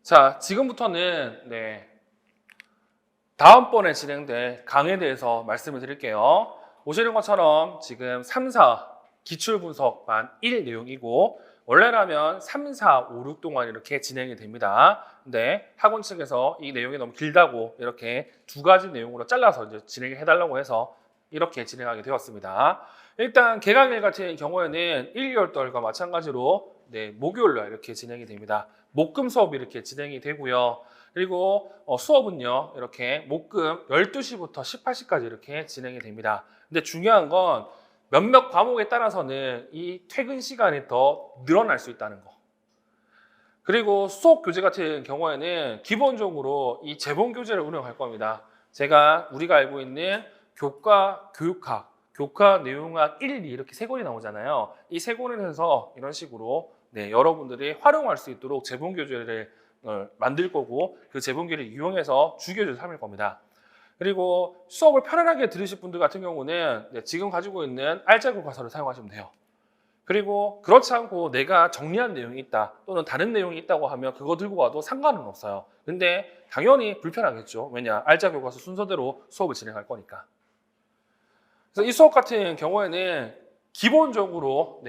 자, 지금부터는 다음번에 진행될 강의에 대해서 말씀을 드릴게요. 보시는 것처럼 지금 3, 4 기출 분석만 1 내용이고 원래라면 3, 4, 5, 6 동안 이렇게 진행이 됩니다. 근데 학원 측에서 이 내용이 너무 길다고 이렇게 두 가지 내용으로 잘라서 이제 진행을 해달라고 해서 이렇게 진행하게 되었습니다. 일단 개강일 같은 경우에는 1, 2월달과 마찬가지로 목요일날 이렇게 진행이 됩니다. 목금 수업이 이렇게 진행이 되고요. 그리고 수업은요 이렇게 목금 12시부터 18시까지 이렇게 진행이 됩니다. 근데 중요한 건 몇몇 과목에 따라서는 이 퇴근 시간이 더 늘어날 수 있다는 거. 그리고 수업 교재 같은 경우에는 기본적으로 이 재본 교재를 운영할 겁니다. 우리가 알고 있는 교과, 교육학, 교과 내용학 1, 2 이렇게 세 권이 나오잖아요. 이 세 권을 해서 이런 식으로 여러분들이 활용할 수 있도록 재본 교재를 만들 거고 그 재본 교재를 이용해서 주교재를 삼을 겁니다. 그리고 수업을 편안하게 들으실 분들 같은 경우는 지금 가지고 있는 알짜 교과서를 사용하시면 돼요. 그리고 그렇지 않고 내가 정리한 내용이 있다 또는 다른 내용이 있다고 하면 그거 들고 와도 상관은 없어요. 근데 당연히 불편하겠죠. 왜냐? 알짜 교과서 순서대로 수업을 진행할 거니까. 그래서 이 수업 같은 경우에는 기본적으로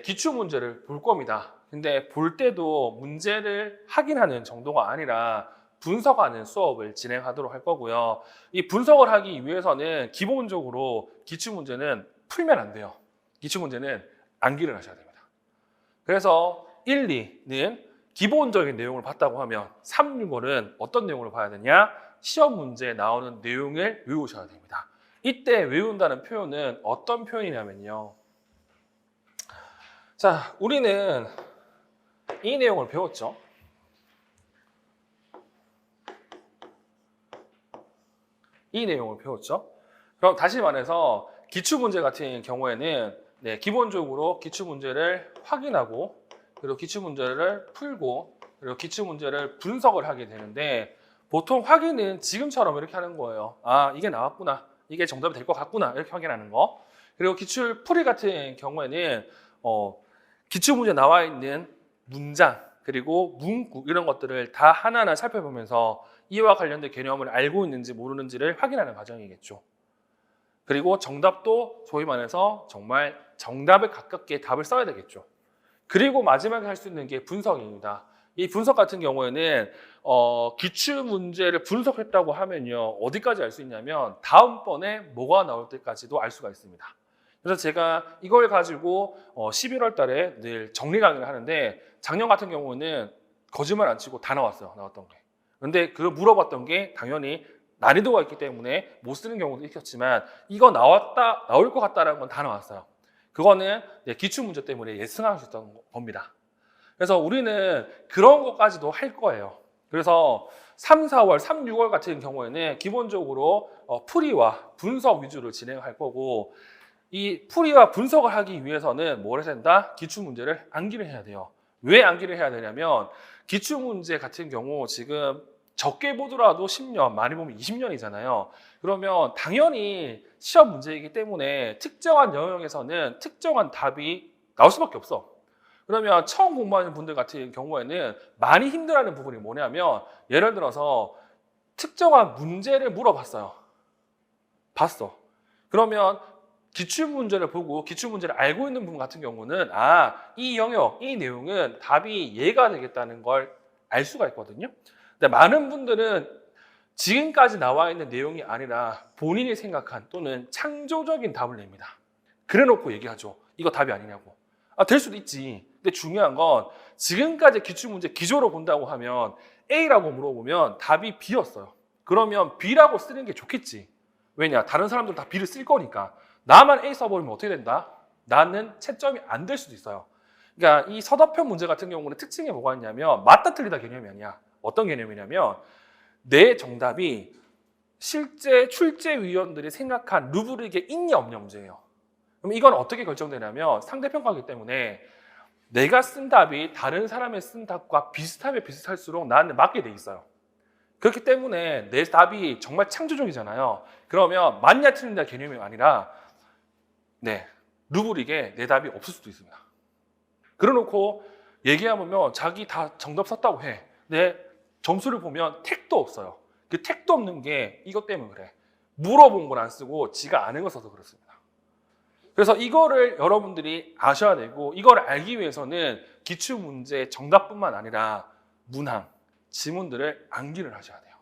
기출 문제를 볼 겁니다. 근데 볼 때도 문제를 확인하는 정도가 아니라 분석하는 수업을 진행하도록 할 거고요. 이 분석을 하기 위해서는 기본적으로 기출 문제는 풀면 안 돼요. 기출 문제는 암기를 하셔야 됩니다. 그래서 1, 2는 기본적인 내용을 봤다고 하면 3, 6월은 어떤 내용을 봐야 되냐? 시험 문제에 나오는 내용을 외우셔야 됩니다. 이때 외운다는 표현은 어떤 표현이냐면요. 자, 우리는 이 내용을 배웠죠. 이 내용을 배웠죠. 그럼 다시 말해서 기출문제 같은 경우에는 기본적으로 기출문제를 확인하고 그리고 기출문제를 풀고 그리고 기출문제를 분석을 하게 되는데 보통 확인은 지금처럼 이렇게 하는 거예요. 아, 이게 나왔구나. 이게 정답이 될 것 같구나. 이렇게 확인하는 거. 그리고 기출풀이 같은 경우에는 기출문제 나와 있는 문장 그리고 문구 이런 것들을 다 하나하나 살펴보면서 이와 관련된 개념을 알고 있는지 모르는지를 확인하는 과정이겠죠. 그리고 정답도 소위 말해서 정말 정답에 가깝게 답을 써야 되겠죠. 그리고 마지막에 할 수 있는 게 분석입니다. 이 분석 같은 경우에는 기출 문제를 분석했다고 하면요 어디까지 알 수 있냐면 다음번에 뭐가 나올 때까지도 알 수가 있습니다. 그래서 제가 이걸 가지고 11월 달에 늘 정리 강의를 하는데 작년 같은 경우는 거짓말 안 치고 다 나왔던 게. 그런데 그 물어봤던 게 당연히 난이도가 있기 때문에 못 쓰는 경우도 있었지만 이거 나올 것 같다라는 건 다 나왔어요. 그거는 기출 문제 때문에 예상할 수 있던 겁니다. 그래서 우리는 그런 것까지도 할 거예요. 그래서 3, 4월, 3, 6월 같은 경우에는 기본적으로 풀이와 분석 위주로 진행할 거고 이 풀이와 분석을 하기 위해서는 뭘 해야 된다? 기출문제를 암기를 해야 돼요. 왜 암기를 해야 되냐면 기출문제 같은 경우 지금 적게 보더라도 10년, 많이 보면 20년이잖아요. 그러면 당연히 시험 문제이기 때문에 특정한 영역에서는 특정한 답이 나올 수밖에 없어. 그러면 처음 공부하는 분들 같은 경우에는 많이 힘들어하는 부분이 뭐냐면 예를 들어서 특정한 문제를 물어봤어요. 봤어. 그러면 기출문제를 보고 기출문제를 알고 있는 분 같은 경우는 이 영역, 이 내용은 답이 얘가 되겠다는 걸 알 수가 있거든요. 근데 많은 분들은 지금까지 나와 있는 내용이 아니라 본인이 생각한 또는 창조적인 답을 냅니다. 그래놓고 얘기하죠. 이거 답이 아니냐고. 될 수도 있지. 근데 중요한 건 지금까지 기출문제 기조로 본다고 하면 A라고 물어보면 답이 B였어요. 그러면 B라고 쓰는 게 좋겠지. 왜냐? 다른 사람들 다 B를 쓸 거니까. 나만 A 써버리면 어떻게 된다? 나는 채점이 안 될 수도 있어요. 그러니까 이 서답형 문제 같은 경우는 특징이 뭐가 있냐면 맞다 틀리다 개념이 아니야. 어떤 개념이냐면 내 정답이 실제 출제위원들이 생각한 루브릭에 있냐 없냐 문제예요. 그럼 이건 어떻게 결정되냐면 상대평가이기 때문에 내가 쓴 답이 다른 사람의 쓴 답과 비슷하면 비슷할수록 나는 맞게 돼 있어요. 그렇기 때문에 내 답이 정말 창조적이잖아요. 그러면 맞냐 틀린다 개념이 아니라 루브릭에 내 답이 없을 수도 있습니다. 그래놓고 얘기하면 자기 다 정답 썼다고 해. 내 점수를 보면 택도 없어요. 그 택도 없는 게 이것 때문에 그래. 물어본 걸 안 쓰고 지가 아는 거 써서 그렇습니다. 그래서 이거를 여러분들이 아셔야 되고, 이걸 알기 위해서는 기출문제 정답뿐만 아니라 문항, 지문들을 암기를 하셔야 돼요.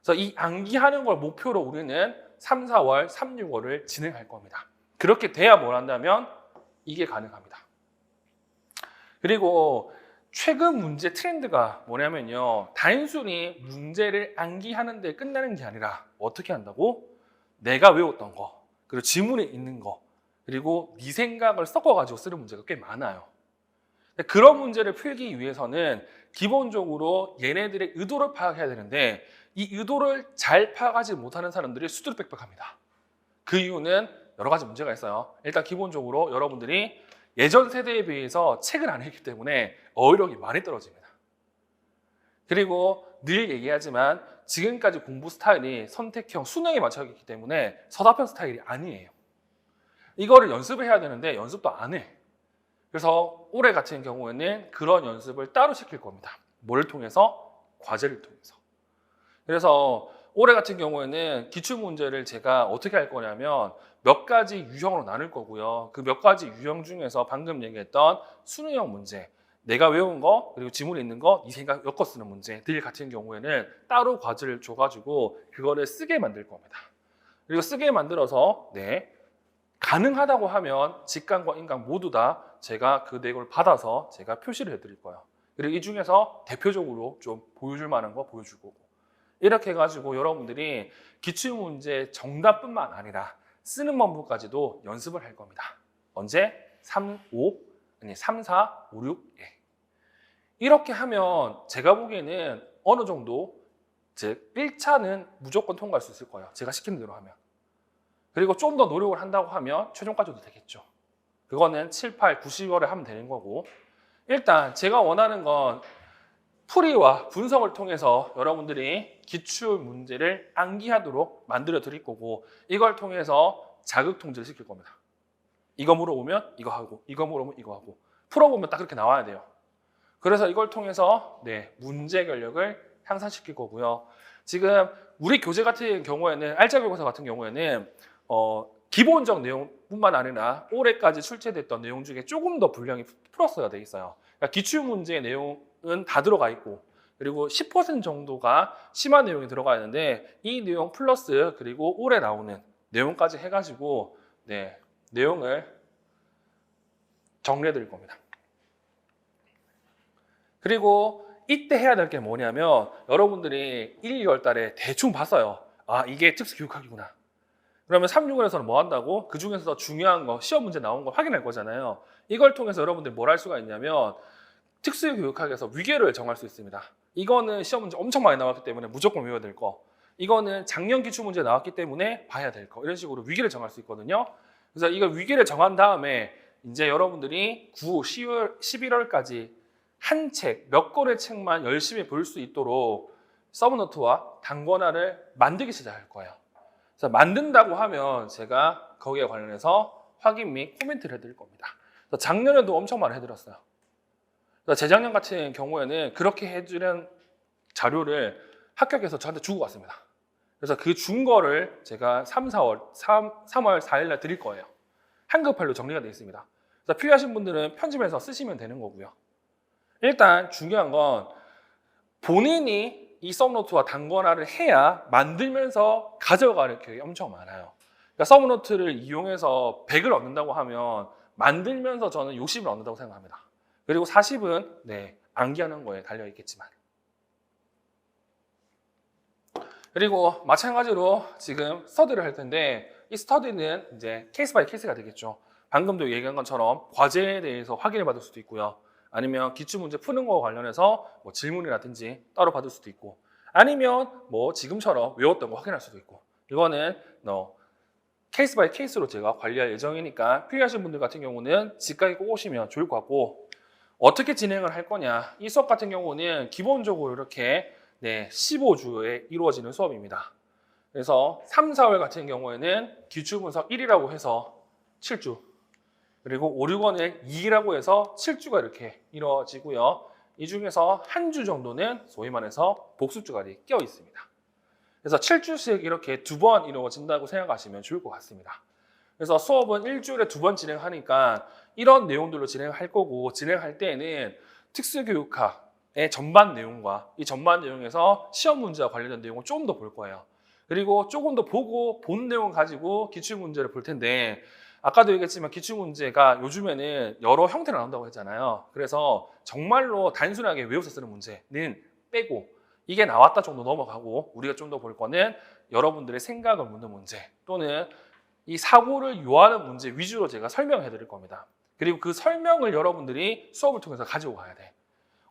그래서 이 암기하는 걸 목표로 우리는 3, 4월, 3, 6월을 진행할 겁니다. 그렇게 돼야 뭘 한다면 이게 가능합니다. 그리고 최근 문제 트렌드가 뭐냐면요, 단순히 문제를 암기하는 데 끝나는 게 아니라 어떻게 한다고? 내가 외웠던 거, 그리고 지문에 있는 거, 그리고 네 생각을 섞어가지고 쓰는 문제가 꽤 많아요. 그런 문제를 풀기 위해서는 기본적으로 얘네들의 의도를 파악해야 되는데, 이 의도를 잘 파악하지 못하는 사람들이 수두룩백백합니다. 그 이유는 여러 가지 문제가 있어요. 일단 기본적으로 여러분들이 예전 세대에 비해서 책을 안 읽기 때문에 어휘력이 많이 떨어집니다. 그리고 늘 얘기하지만 지금까지 공부 스타일이 선택형 수능에 맞춰 있기 때문에 서답형 스타일이 아니에요. 이거를 연습을 해야 되는데 연습도 안 해. 그래서 올해 같은 경우에는 그런 연습을 따로 시킬 겁니다. 뭘 통해서? 과제를 통해서. 그래서 올해 같은 경우에는 기출문제를 제가 어떻게 할 거냐면 몇 가지 유형으로 나눌 거고요. 그 몇 가지 유형 중에서 방금 얘기했던 수능형 문제, 내가 외운 거, 그리고 지문에 있는 거, 이 생각 엮어 쓰는 문제들 같은 경우에는 따로 과제를 줘가지고 그거를 쓰게 만들 겁니다. 그리고 쓰게 만들어서 가능하다고 하면 직강과 인강 모두 다 제가 그 내용을 받아서 제가 표시를 해드릴 거예요. 그리고 이 중에서 대표적으로 좀 보여줄 만한 거 보여줄 거고, 이렇게 해가지고 여러분들이 기출문제 정답뿐만 아니라 쓰는 법까지도 연습을 할 겁니다. 언제? 3, 4, 5, 6에. 이렇게 하면 제가 보기에는 어느 정도 제 1차는 무조건 통과할 수 있을 거예요. 제가 시키는 대로 하면. 그리고 좀 더 노력을 한다고 하면 최종까지도 되겠죠. 그거는 7, 8, 90월에 하면 되는 거고, 일단 제가 원하는 건 풀이와 분석을 통해서 여러분들이 기출 문제를 암기하도록 만들어 드릴 거고, 이걸 통해서 자극 통제를 시킬 겁니다. 이거 물어보면 이거 하고, 이거 물어보면 이거 하고, 풀어보면 딱 그렇게 나와야 돼요. 그래서 이걸 통해서 문제 권력을 향상시킬 거고요. 지금 우리 교재 같은 경우에는, 알짜교과서 같은 경우에는 기본적 내용뿐만 아니라 올해까지 출제됐던 내용 중에 조금 더 분량이 플러스가 돼 있어요. 그러니까 기출문제의 내용은 다 들어가 있고, 그리고 10% 정도가 심한 내용이 들어가 있는데, 이 내용 플러스 그리고 올해 나오는 내용까지 해가지고 내용을 정리해 드릴 겁니다. 그리고 이때 해야 될 게 뭐냐면, 여러분들이 1, 2월 달에 대충 봤어요. 아, 이게 특수교육학이구나. 그러면 3, 6월에서는 뭐 한다고? 그 중에서 중요한 거, 시험 문제 나온 거 확인할 거잖아요. 이걸 통해서 여러분들이 뭘 할 수가 있냐면, 특수교육학에서 위계를 정할 수 있습니다. 이거는 시험 문제 엄청 많이 나왔기 때문에 무조건 외워야 될 거. 이거는 작년 기출문제 나왔기 때문에 봐야 될 거. 이런 식으로 위계를 정할 수 있거든요. 그래서 이거 위계를 정한 다음에 이제 여러분들이 9, 10월, 11월까지 한 책, 몇 권의 책만 열심히 볼 수 있도록 서브노트와 단권화를 만들기 시작할 거예요. 그래서 만든다고 하면 제가 거기에 관련해서 확인 및 코멘트를 해드릴 겁니다. 그래서 작년에도 엄청 많이 해드렸어요. 그래서 재작년 같은 경우에는 그렇게 해주는 자료를 합격해서 저한테 주고 갔습니다. 그래서 그 준 거를 제가 3월 4일 날 드릴 거예요. 한글 파일로 정리가 되어 있습니다. 그래서 필요하신 분들은 편집해서 쓰시면 되는 거고요. 일단 중요한 건 본인이 이 서브노트와 단권화를 해야 만들면서 가져가는 교육이 엄청 많아요. 그러니까 서브노트를 이용해서 100을 얻는다고 하면 만들면서 저는 60을 얻는다고 생각합니다. 그리고 40은 암기하는 거에 달려 있겠지만. 그리고 마찬가지로 지금 스터디를 할 텐데, 이 스터디는 이제 케이스 바이 케이스가 되겠죠. 방금도 얘기한 것처럼 과제에 대해서 확인을 받을 수도 있고요. 아니면 기출문제 푸는 거와 관련해서 뭐 질문이라든지 따로 받을 수도 있고, 아니면 뭐 지금처럼 외웠던 거 확인할 수도 있고, 이거는 케이스 바이 케이스로 제가 관리할 예정이니까 필요하신 분들 같은 경우는 집까지 꼭 오시면 좋을 것 같고, 어떻게 진행을 할 거냐, 이 수업 같은 경우는 기본적으로 이렇게 15주에 이루어지는 수업입니다. 그래서 3, 4월 같은 경우에는 기출분석 1이라고 해서 7주, 그리고 5, 6월에 2라고 해서 7주가 이렇게 이루어지고요. 이 중에서 한 주 정도는 소위 말해서 복습주가 끼어 있습니다. 그래서 7주씩 이렇게 2번 이루어진다고 생각하시면 좋을 것 같습니다. 그래서 수업은 일주일에 2번 진행하니까 이런 내용들로 진행할 거고, 진행할 때에는 특수교육학의 전반 내용과 이 전반 내용에서 시험 문제와 관련된 내용을 조금 더 볼 거예요. 그리고 조금 더 보고 본 내용 가지고 기출문제를 볼 텐데, 아까도 얘기했지만 기출문제가 요즘에는 여러 형태로 나온다고 했잖아요. 그래서 정말로 단순하게 외워서 쓰는 문제는 빼고 이게 나왔다 정도 넘어가고, 우리가 좀 더 볼 거는 여러분들의 생각을 묻는 문제 또는 이 사고를 요하는 문제 위주로 제가 설명해 드릴 겁니다. 그리고 그 설명을 여러분들이 수업을 통해서 가지고 가야 돼.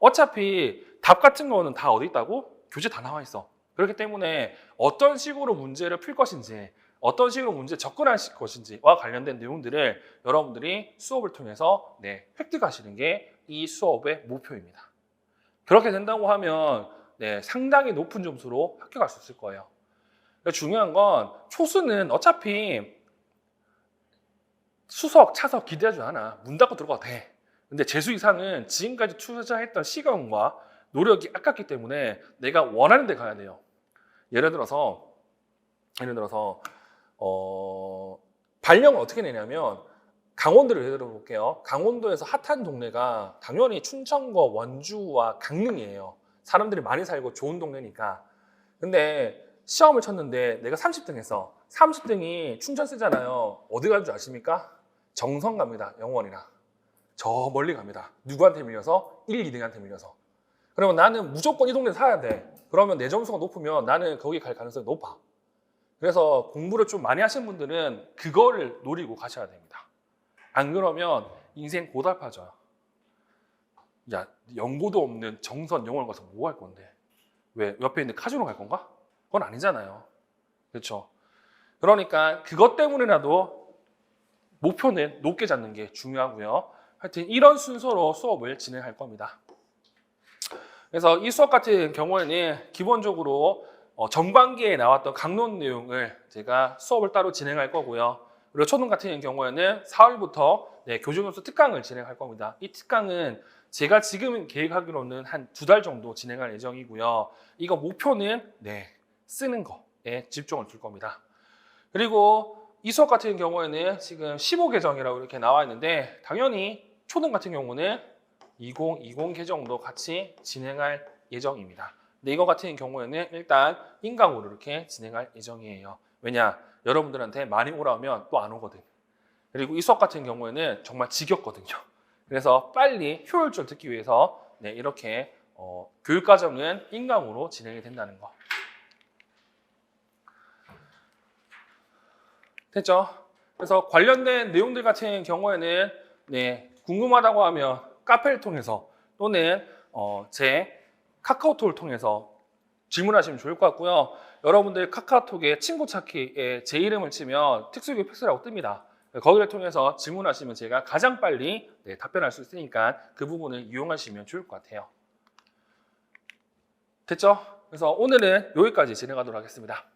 어차피 답 같은 거는 다 어디 있다고? 교재 다 나와 있어. 그렇기 때문에 어떤 식으로 문제를 풀 것인지, 어떤 식으로 문제 접근할 것인지와 관련된 내용들을 여러분들이 수업을 통해서 획득하시는 게 이 수업의 목표입니다. 그렇게 된다고 하면 상당히 높은 점수로 합격할 수 있을 거예요. 중요한 건 초수는 어차피 수석, 차석 기대하지 않아. 문 닫고 들어가도 돼. 근데 재수 이상은 지금까지 투자했던 시간과 노력이 아깝기 때문에 내가 원하는 데 가야 돼요. 예를 들어서 발령을 어떻게 내냐면, 강원도를 예를 들어 볼게요. 강원도에서 핫한 동네가 당연히 춘천과 원주와 강릉이에요. 사람들이 많이 살고 좋은 동네니까. 근데 시험을 쳤는데 내가 30등 했어. 30등이 춘천 쓰잖아요. 어디 갈 줄 아십니까? 정선 갑니다. 영월이나. 저 멀리 갑니다. 누구한테 밀려서? 1, 2등한테 밀려서. 그러면 나는 무조건 이 동네 살아야 돼. 그러면 내 점수가 높으면 나는 거기 갈 가능성이 높아. 그래서 공부를 좀 많이 하신 분들은 그거를 노리고 가셔야 됩니다. 안 그러면 인생 고달파져요. 야, 연고도 없는 정선 영월 가서 뭐 할 건데? 왜? 옆에 있는 카지노 갈 건가? 그건 아니잖아요. 그렇죠? 그러니까 그것 때문에라도 목표는 높게 잡는 게 중요하고요. 하여튼 이런 순서로 수업을 진행할 겁니다. 그래서 이 수업 같은 경우에는 기본적으로 전반기에 나왔던 강론 내용을 제가 수업을 따로 진행할 거고요. 그리고 초등 같은 경우에는 4월부터 교정연수 특강을 진행할 겁니다. 이 특강은 제가 지금 계획하기로는 한 2달 정도 진행할 예정이고요. 이거 목표는 쓰는 거에 집중을 둘 겁니다. 그리고 이 수업 같은 경우에는 지금 15개정이라고 이렇게 나와 있는데, 당연히 초등 같은 경우는 2020 개정도 같이 진행할 예정입니다. 근데 이거 같은 경우에는 일단 인강으로 이렇게 진행할 예정이에요. 왜냐? 여러분들한테 많이 오라면 또 안 오거든. 그리고 이 수업 같은 경우에는 정말 지겹거든요. 그래서 빨리 효율적으로 듣기 위해서 이렇게 교육과정은 인강으로 진행이 된다는 거. 됐죠? 그래서 관련된 내용들 같은 경우에는 궁금하다고 하면 카페를 통해서 또는 제 카카오톡을 통해서 질문하시면 좋을 것 같고요. 여러분들 카카오톡에 친구 찾기에 제 이름을 치면 특수교육 팩스라고 뜹니다. 거기를 통해서 질문하시면 제가 가장 빨리 답변할 수 있으니까 그 부분을 이용하시면 좋을 것 같아요. 됐죠? 그래서 오늘은 여기까지 진행하도록 하겠습니다.